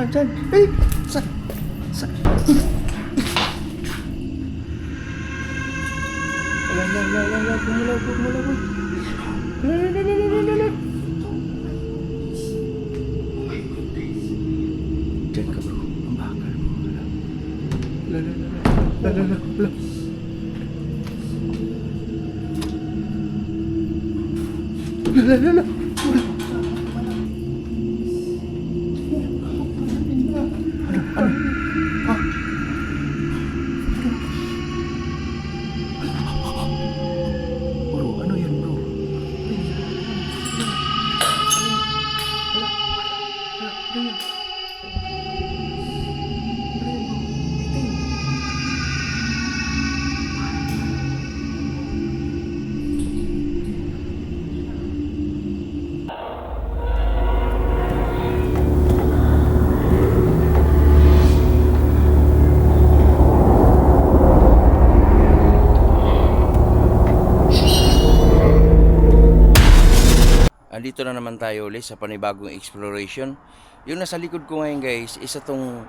Saan? Eh! Saan? Saan? Wala. Bumulaw. Wala. Diyan ka bro. Ang bakal mo. Wala. Wala. Bro, ano yan bro? Andito na naman tayo ulit sa panibagong exploration. Yung nasa likod ko ngayon guys, isa tong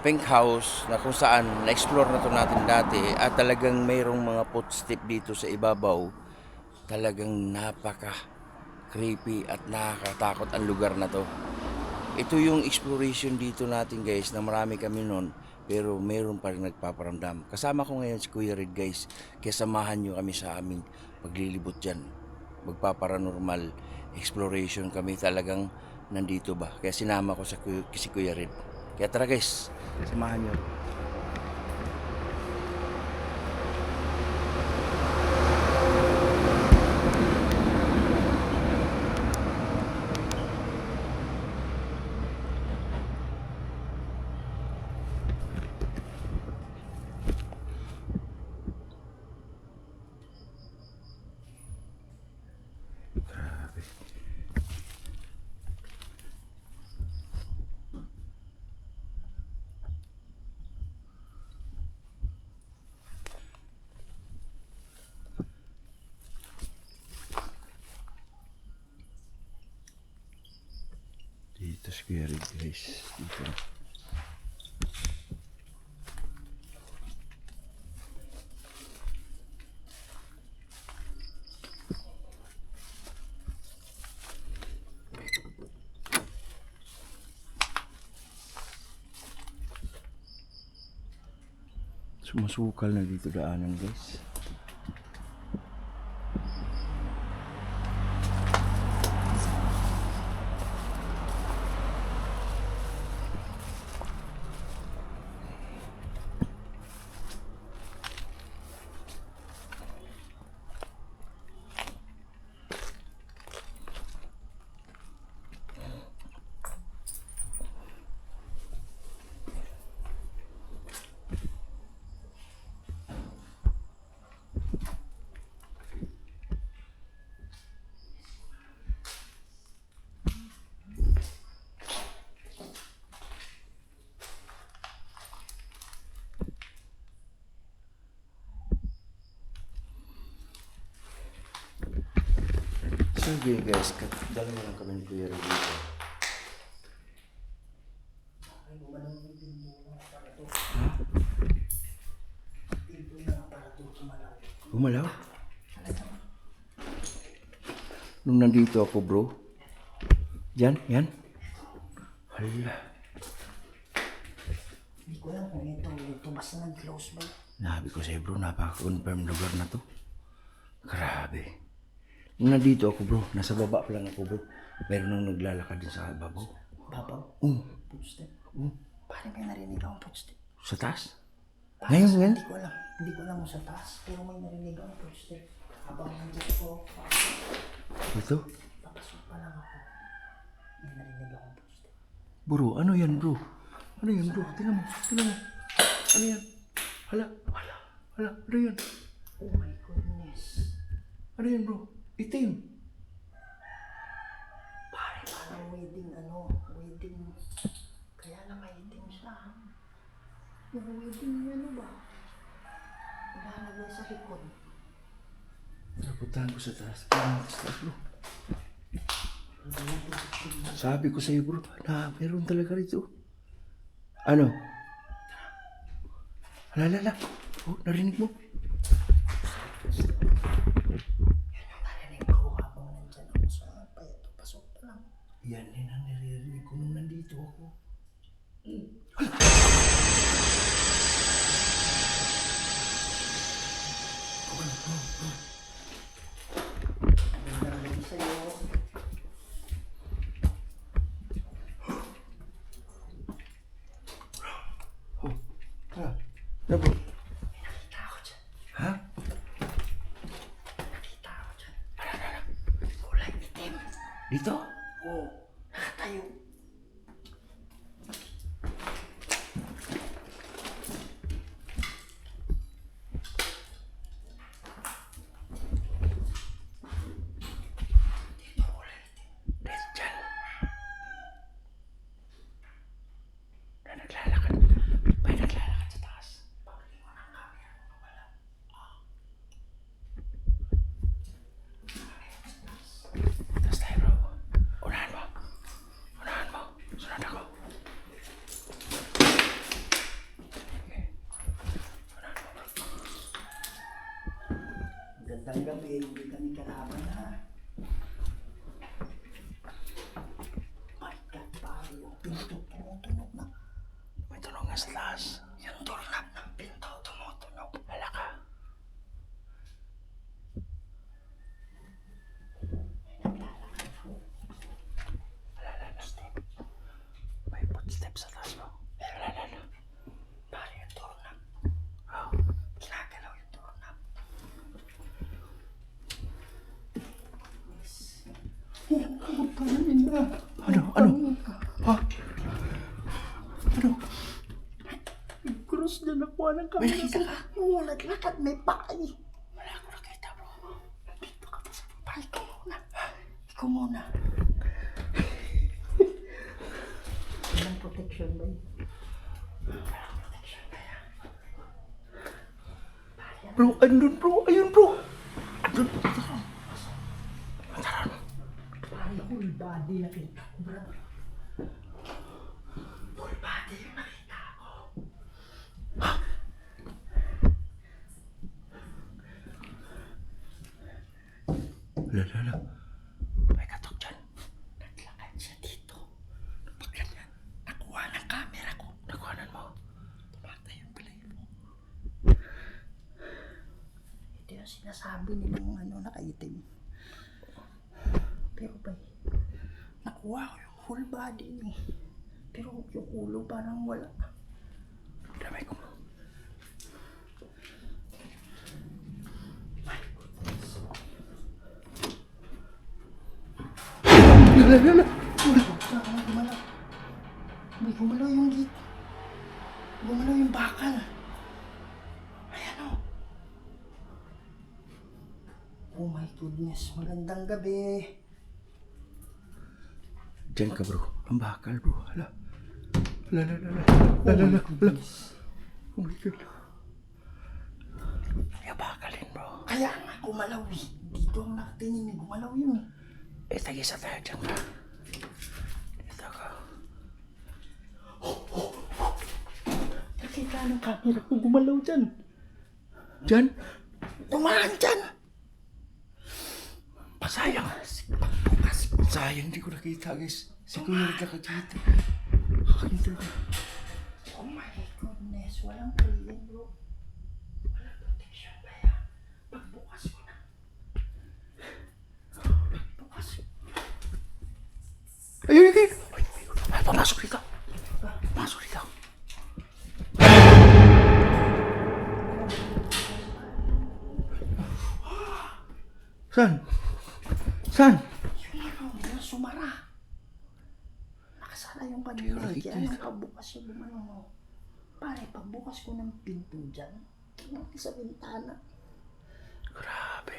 pink house na kung saan na-explore na to natin dati at talagang mayroong mga footstep dito sa ibabaw. Talagang napaka creepy at nakakatakot ang lugar na to. Ito yung exploration dito natin guys na marami kami nun pero mayroon pa rin nagpaparamdam. Kasama ko ngayon si Kuya Red guys, kaya samahan nyo kami sa aming paglilibot dyan. Magpaparanormal exploration kami, talagang nandito ba. Kaya sinama ko si Kuya Red. Kaya tara guys, samahan nyo. Dito si Kuya Red guys, dito. Sumasukal na dito daanan guys. Sige guys, dalawa lang kami ni Kuya Red dito. Gumalaw? Nung nandito ako bro. Yan. Hala. Hindi ko alam kung ito basta nag-close ba? Nabi ko sa'yo bro, napaka-confirm lugar na to. Grabe. Nung nandito ako bro, nasa baba pa lang ako bro. Meron nang naglalakad din sa babaw. Babaw? Footstep? Parang may narinig akong footstep. Sa taas? Taas? Ngayon? Hindi ko alam kung sa taas. Pero may narinig akong footstep. Habang nandito ko, Ito? papasok pa lang ako. May narinig akong footstep. Bro, ano yan bro? Ano yan bro? Tingnan mo. Ano yan? Hala. Ano yan? Oh my goodness. Ano yan bro? Itim. Parang wedding. Kaya na may itim siya. Yung wedding ba? Nakalagay sa likod. Napuntahan ko sa taas. Taas bro. Sabi ko sa'yo bro, na meron talaga rito. Ano? Hala. Oh, narinig mo? Narinig ko habang nandyan ako sa pasok pa lang. Yan din ang naririnig ko nung nandito ako. Narinig sa'yo. Ano po? Nakita ako dyan. Ha? Nakita ako dyan. Kulay itim. Dito? Oo. Nakatayo. Dito kulay itim. Dito dyan. Na naglalakad. May naglalakad sa taas. Paglingon ang camera mo wala. Taas tayo bro. Unahan mo. Sunod ako. Magandang gabi. Hindi kami kalaban ha. My God, pare. Yung pinto tumutunog na. May tunog nga sa taas. Yung doorknob ng pinto tumutunog. Hala ka. May footsteps sa taas mo. Hala. Pare, yung doorknob. Oh. Ginagalaw yung doorknob. Ano? Ha? Ano? Cross na nakuha ng May nakita ka? Oo, naglakad. May paay. Wala ko nakita bro. Dito ka pa sa paay. Ikaw muna. Ikaw muna. Walang protection ba yun? Walang protection ba yan? Bro, andun bro. Ayun bro. Andun. Pare, whole body nakita ko, brother. Whole body yung nakita ko. Hala. May katok dyan. Naglakad siya dito. Pagkanyan, nakuha ng camera ko. Nakuhanan mo. Tumatay ang palay mo. Ito yung sinasabi nilang nakaitim. Pero ba, nakuha ko yung whole body niya. Pero yung ulo parang wala. Damay ko. Hala. Saan gumalaw? Hindi gumalaw yung gate. Gumalaw yung bakal. Ayan o. Oh my goodness, magandang gabi. Diyan ka bro. Ang bakal bro. Hala. Hala. Oh my God. Yung bakalin bro. Kaya nga gumalaw eh. Dito ang nakatingin, gumalaw yun eh. Eh, tag-isa tayo dyan ka. Dito ka. Nakita ng camera ko, gumalaw dyan. Dyan? Tumaan dyan. Pasayang. Sayang, hindi ko nakita guys. Security nakakita. Nakakita ka. Oh my goodness, walang kuliin bro. Walang protection ba yan? Pagbukas ko na. Pagbukas ko. Ayun. Ay, pamasok dito. Pasok dito. Saan? Yung sumara. Nakasara yung kanina. Kaya nung pagbukas yung gumano. Pare, pagbukas ko ng pinto dyan, sa bintana, Grabe.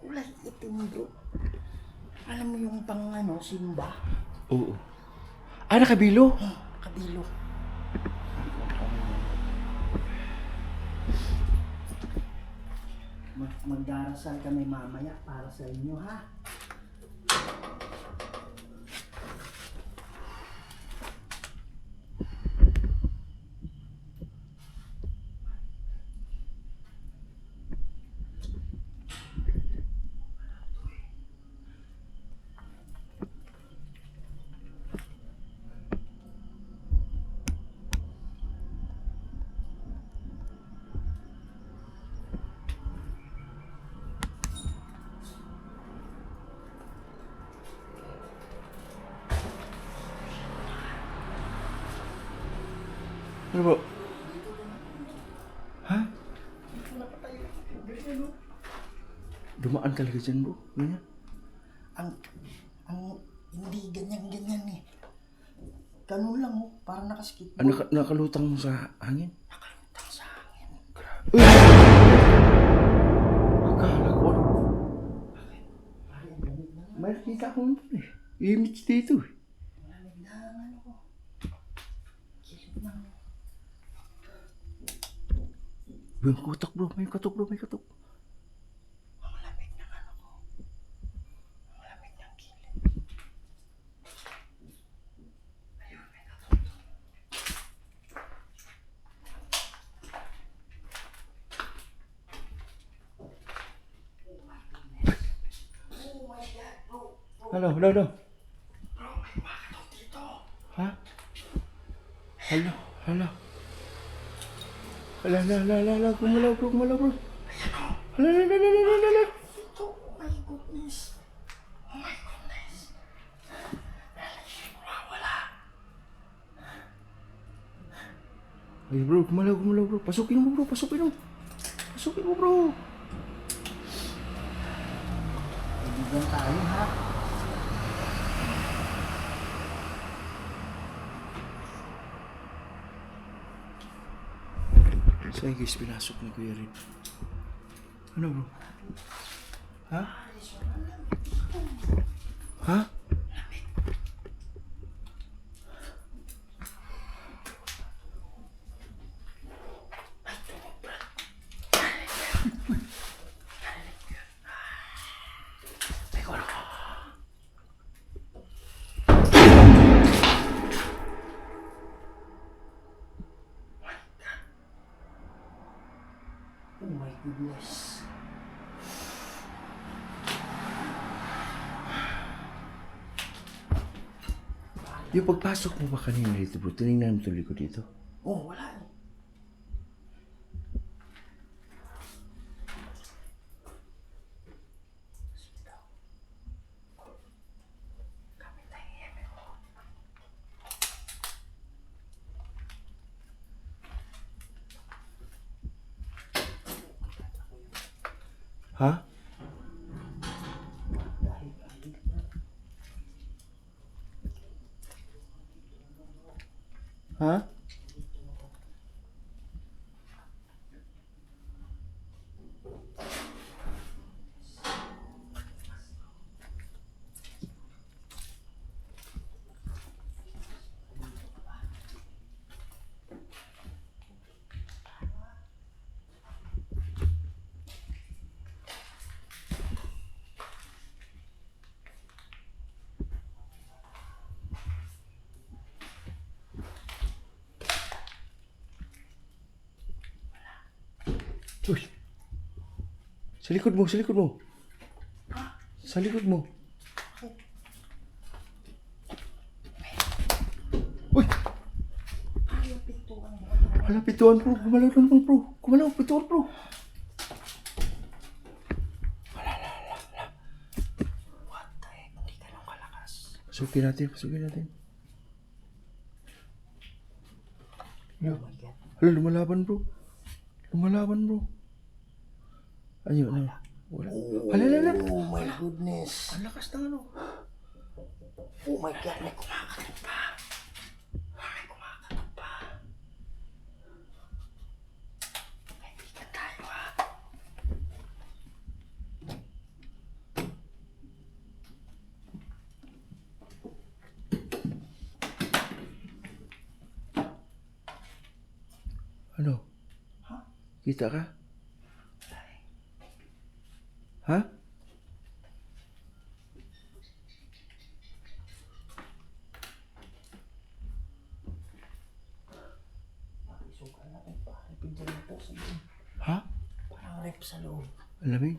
kulay itim bro. Alam mo yung pang simba? Oo. Ah, nakabilo? Kabilo. Magdarasal kami mamaya para sa inyo ha. Ano bro? Ha? Dito na patay. Ganyan, no? Dumaan talaga dyan bro. Ganyan. Ang hindi ganyan eh. Ganun lang oh, parang nakaskitboard. Nakalutang mo sa hangin? Nakalutang sa hangin. Akala ko. May nakita ko naman eh. Image dito eh. Malamig na ang ano ko. Kilid ng... May kutok bro, may kutok bro, may kutok. Ang lamig ng ano ko. Ang lamig ng kilid. Ayun, may katutok. Oh my God, bro. Hello. Bro, may kumakatok dito. Ha? Hala. Hala, gumalaw bro. Hala. Ito, oh my goodness. Oh my goodness. Wala. Ay bro, gumalaw bro. Pasukin mo bro. Kaibigan tayo ha. Saan guys, pinasok ni Kuya Rin? Ano bro? Ha? Ha? Oh my goodness. Yung pagpasok mo ba kanina dito bro? Tinignan mo tuloy ko dito. Oh, wala eh. Gamit tayo EMF mo. Ha? Ha? Uy! Sa likod mo. Sa likod mo. Uy! Ayaw pintuan mo. Hala, pituan bro. Gumalaw naman bro. Pituan bro. What the heck? Hindi ganun kalakas. Pasukin natin. Oh my God. Hala, lumalaban bro. Ayun, ano? Wala. Hala. Oh my goodness. Ang lakas ng ano. Oh my God, may kumakatok pa. Kaibigan tayo ha. Ano? Ha? Kita ka? Ha? Isukan natin pa. Pintuan po sa loob. Ha? Parang rep sa loob. Alamig?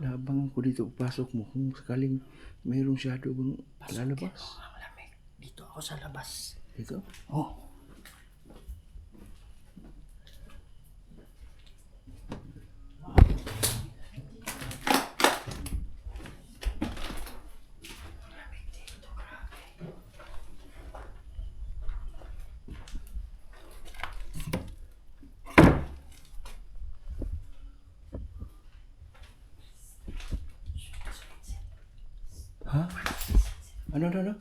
Naabangan ko dito pasok mo kung sakaling mayroong shadow bang lalabas. Ang lamig. Dito ako sa labas. Dito? Oh. Ano?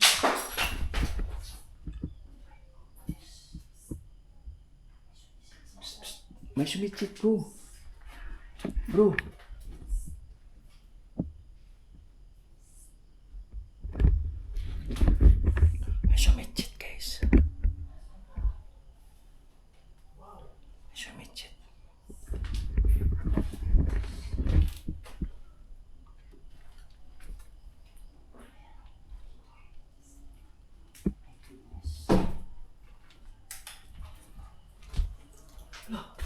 May sumitsit, bro. Bro. May sumitsit, guys. May sumitsit.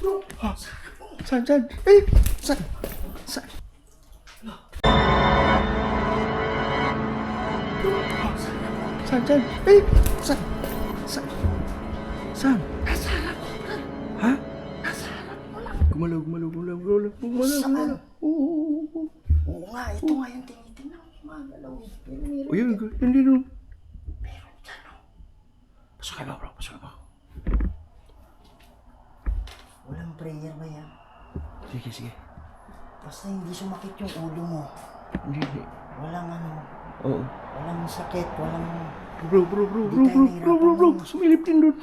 Bro, Saan? Eh, saan? Saan? Eh, saan? nasa harap mo lang. Ha? Nasa harap mo lang. Gumalaw. Saan? Oo. Oo nga, ito nga yung tinitingnan ko. Magalaw eh. Pero meron. Ayun, hindi no. Meron dyan oh. Pasok ka ba, bro? Walang prayer ba yan? Sige. Basta hindi sumakit yung ulo mo. Hindi. Walang ano, Oo. walang sakit, walang... Bro. Sumilip din doon.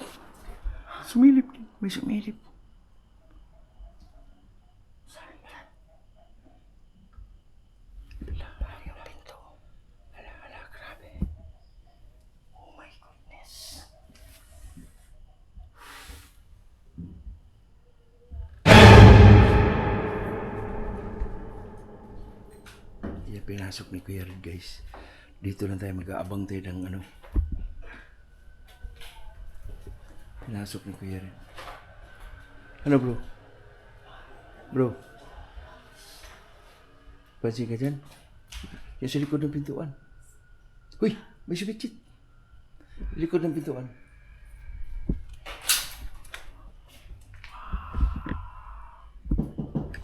May sumilip. Saan yan? Wala yung pinto. Wala, grabe. Oh my goodness. Iya, pinasok ni Kuya Red, guys. Dito lang tayo mag-aabang tayo ng ano. Pinasok ni Kuya Red. Ano, bro? Bro? Pansin ka dyan? Yung sa likod ng pintuan. Uy! May subitsit. Likod ng pintuan.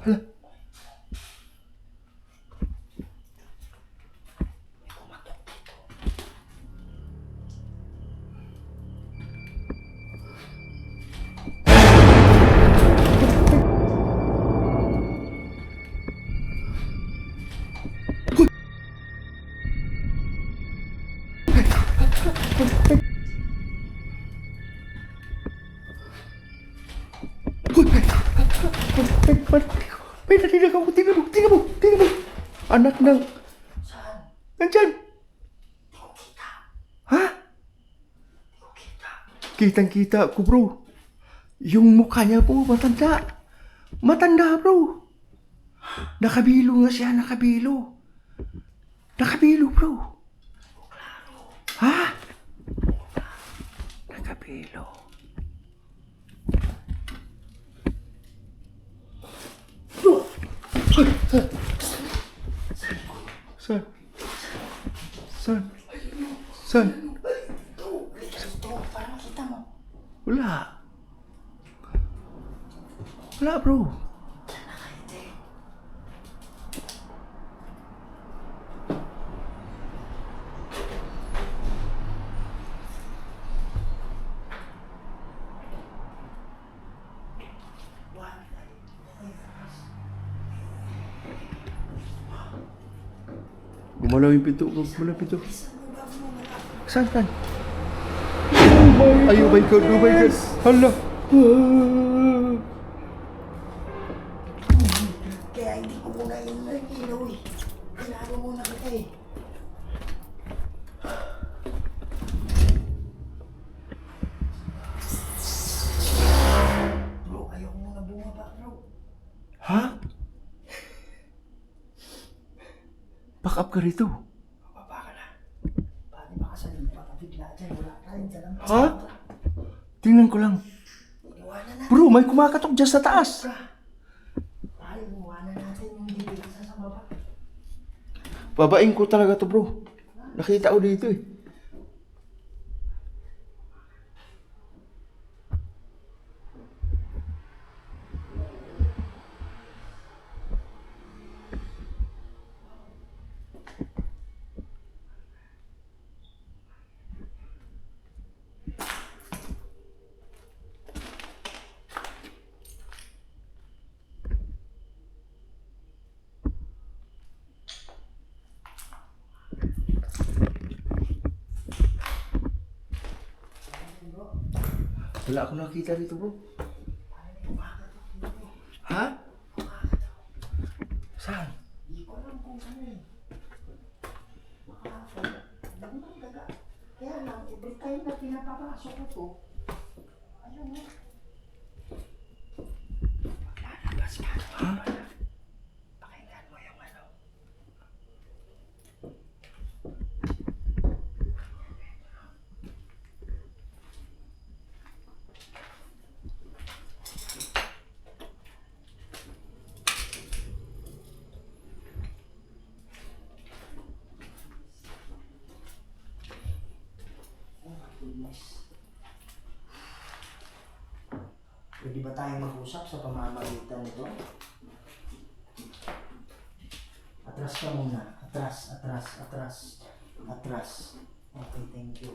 Hala! May narinig ako. Tingnan mo. Anak ng... Saan? Nandyan. Hindi ko kita. Ha? Hindi ko kita. Kitang-kita ko, bro. Yung mukha niya po, matanda. Matanda, bro. Nakabilo nga siya, nakabilo, bro. Ha? Nakabilo. Saan? Ito, likas ito. Para makita mo. Wala, bro. Hindi. Gumalaw yung pinto, bro. Gumalaw yung pinto. Saan? Oh my God. Hala. Kaya hindi ko muna yung ilaw eh. Kailangan muna kita eh. Bro, ayoko muna bumaba, bro. Ha? Back up ka rito. Baba ka na. Paano baka sa limpa ka bigla dyan? Wala ka rin dyan. Ha? Tingnan ko lang. Iwanan na. Bro, may kumakatok dyan sa taas. Ay, iwanan natin yung bibig sa baba. Babain ko talaga to, bro. Nakita ko dito eh. Wala akong nakita dito, bro. Ha? Saan? Hindi ko alam kung ano eh. Dagdag daga. Kaya lang, every time na pinapapasok ko to, ayun mo. Maglalabas ka. Ha? Pakinggan mo yung ano. Oh my goodness. Pwede ba tayong mag-usap sa pamamagitan nito? Atras ka muna. Atras, atras, atras. Atras. Okay, thank you.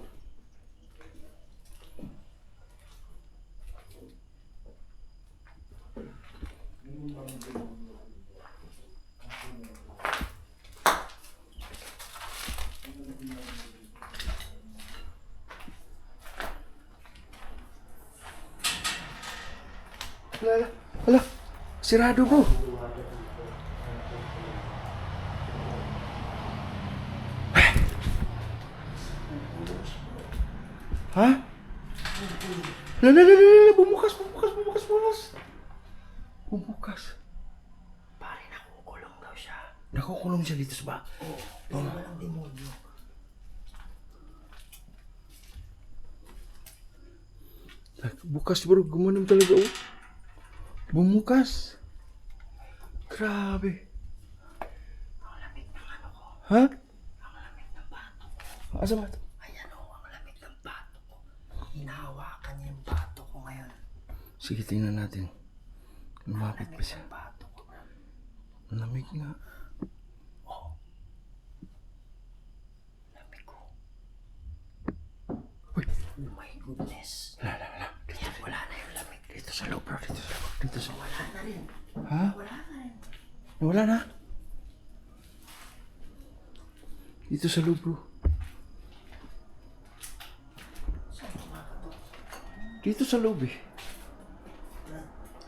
Hala, sirado, bro. Ha? Lala, bumukas. Bumukas. Pare, nakukulong daw siya. Nakukulong siya dito sa ba? Oo, pero walang demonyo. Bukas, bro. Gumanon talaga, oh. Bumukas. Grabe. Ang lamig ng ano ko. Ha? Ang lamig ng bato ko. Asa ba ito? Ayan o, ang lamig ng bato ko. Hinahawakan niya yung bato ko ngayon. Sige, tingnan natin. Lumapit pa Lamig siya. ng bato ko. Lamig nga. Oh. Lamig ko. Uy. Oh my goodness. Wala. Ayan, wala na yung lamig. Dito sa loob, bro. Dito sa loob. Wala na rin. Ha? Wala na rin. Wala na. Dito sa loob, bro. Saan kumakatok? Dito sa loob, eh.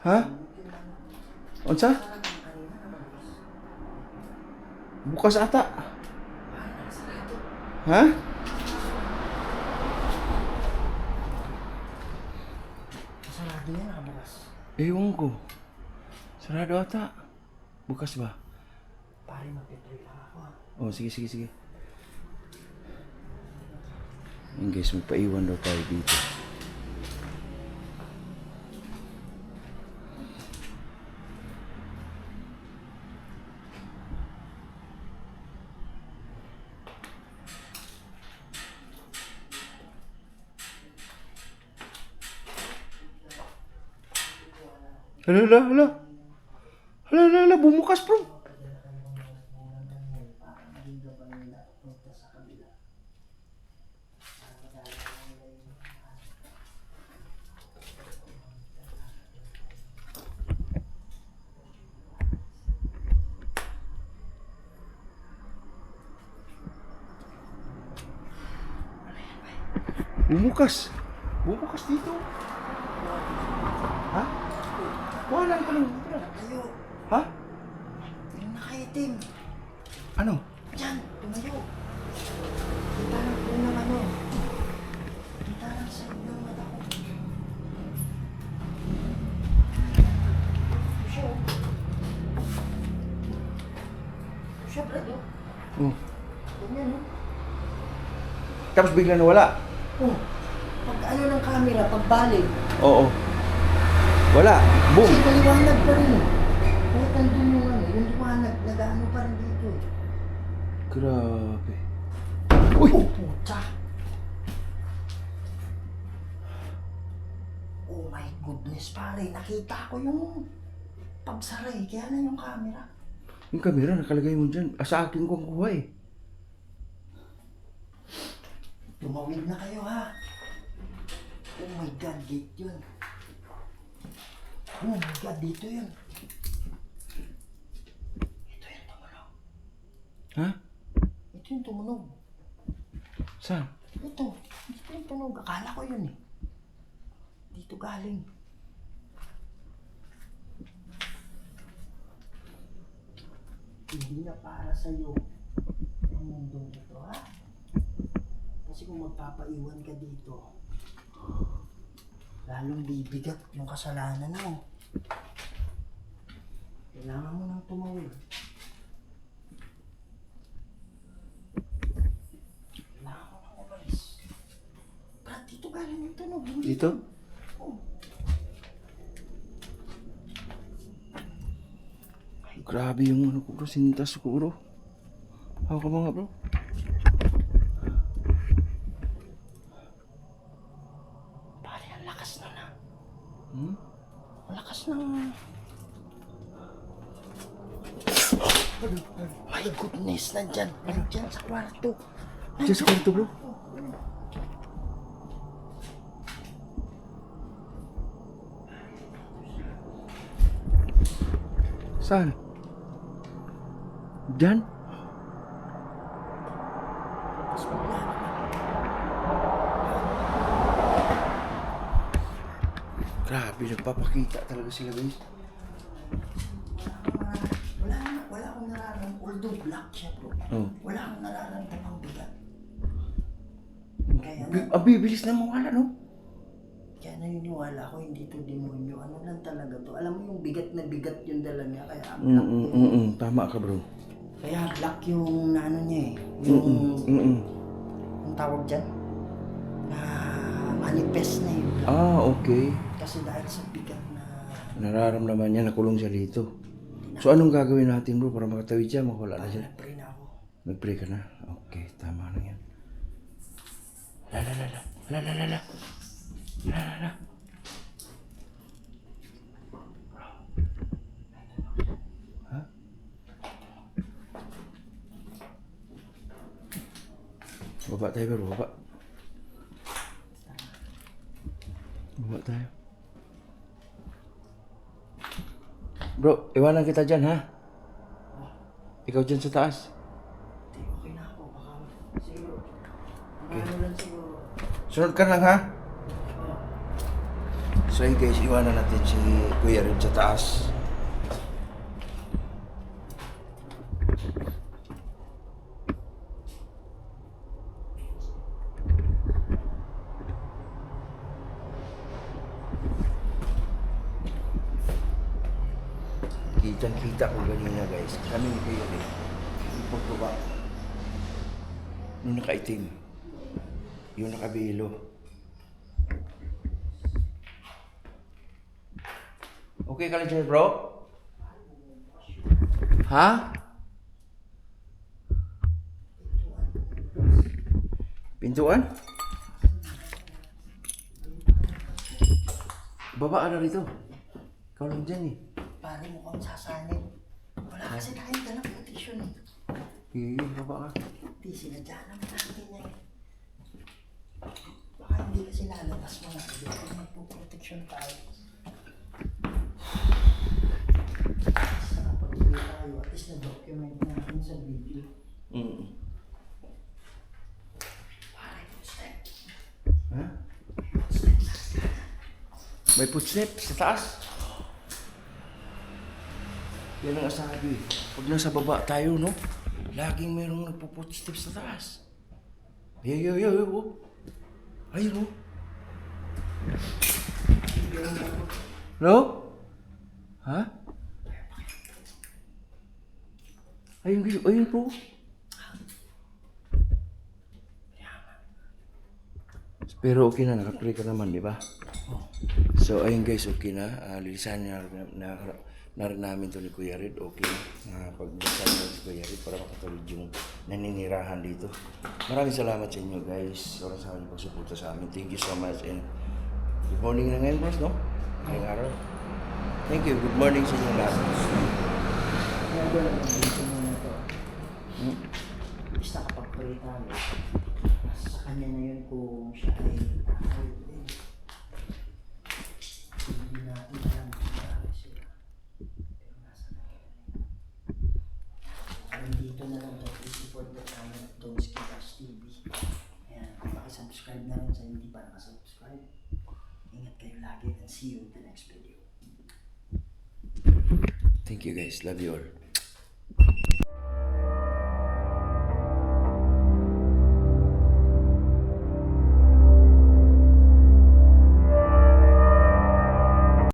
Ha? Unsa? Bukas ata. Ha? Sarado yan, nakabukas. Ewan ko. Sarado ata. Bukas ba? Pare, magpipray lang ako ha. Oh, sige. Ayun guys, magpaiwan daw tayo dito. Hala, bumukas, bro. Bumukas dito. Ha? Wala ka lang. Tayo. Ha? Yung nakaitim. Ano? Diyan, tumayo. Kita lang po ng ano. Kita lang sa inyong mata ko. Siya. Siya, Brad. Oh. Ganyan, no? Tapos bigla nawala. Oh. Pag ano ng camera, pagbalik. Oo. Wala. Boom. Kasi maliwanag pa rin. Kahit nandun yung ano, yung liwanag, nag-ano pa rin dito. Grabe. Uy! Oh, puta! Oh my goodness, pare. Nakita ko yung pagsaray. Kaya na yung camera. Yung camera nakalagay mo dyan. Sa akin ko ang kuha eh. Tumawid na kayo, ha? Oh my God, gate yun. Oh my God, dito yun. Ito yung tumunog. Ha? Ito yung tumunog. Saan? Ito yung tunog. Akala ko yun eh. dito galing? Hindi na para sa'yo ang mundong ito, ha? Kasi kung magpapaiwan ka dito, lalong bibigat yung kasalanan mo. Kailangan mo nang tumawid. Kailangan mo nang umalis. Brad, dito galing yung tunog. Hindi Dito? Oh. Grabe yung ano ko bro, sintas ko bro. Hawa ka mga bro. Pare, ang lakas na na. Hmm? Ang lakas na. My goodness, nandyan. Nandyan sa kwarto. Diyan sa kwarto bro. Saan? Diyan? Tapos bigla na. Grabe, nagpapakita talaga sila guys. Wala akong nararamdaman. Although black siya bro. Oh. Wala akong nararamdaman bigat. Kaya Ang bibilis na mawala no? Kaya naniniwala ko hindi to demonyo. Ano lang talaga to. Alam mo yung bigat na bigat yung dala niya. Kaya black yun. Tama ka bro. Kaya black yung ano niya eh. Yung ang tawag dyan. Na manifest na yung black. Ah, okay. Kasi dahil sa bigat na Nararamdaman niya, nakulong siya dito. So anong gagawin natin bro para makatawid siya, makawala na siya? pray na ako. Nag-pray ka na? Okay, tama na yan. La la la la. La la la la. La la la. Ha? Baba tayo bro, baba. Baba tayo. Bro, iwanan kita dyan ha? Ikaw dyan sa taas. Hindi, okay na ako. Baka siguro. Ano lang siguro. Sunod ka lang ha? So yun guys, iwanan natin si Kuya rin sa taas. Kitang-kita ko ganina guys. Kami ni Kuya rin. Ipagbaba. Nung nakaitim. Yung nakabilo. Okay ka lang dyan, bro? Ha? Pintuan? Baba ka na rito. Ikaw lang dyan eh. Pare mukhang sasanib. Wala kasi tayong dalang protection eh. Baba ka. Hindi, sinadya naman natin yan. Baka hindi kasi lalabas mo na. Hindi kasi magpo-protection tayo. Basta nakapag-uwi tayo, at least na-document natin sa video. Pare, footstep. Ha? May footstep sa taas. Yan ang asabi. Pag nasa baba tayo, no? Laging mayroong nagpo-footstep sa taas. Yo. Ayun, no? No? Ha? Ayun po. Pero okay na, nakapray ka naman, di ba? So, ayun guys, okay na. Lilisan na rin namin to ni Kuya Red. Okay na pagdasan mo ni Kuya Red para makatawid yung naninirahan dito. Maraming salamat sa inyo guys. Sobrang sa amin pagsuporta sa amin. Thank you so much and good morning na ngayon bros, no? Ngayong araw. Thank you. Good morning sa inyo lahat. Kaya doon ang dito muna to. Basta kapag-pray tayo, sa kanya na yun kung siya ay hindi natin alam kung bakit sila. Pero nasa kanya na yun. Nandito na lang dyan, support the channel at Don's Kitas TV. Ayan, pakisubscribe na rin sa hindi pa nakasubscribe. Ingat kayo. lagi and see you in the next video. Thank you guys. Love you all.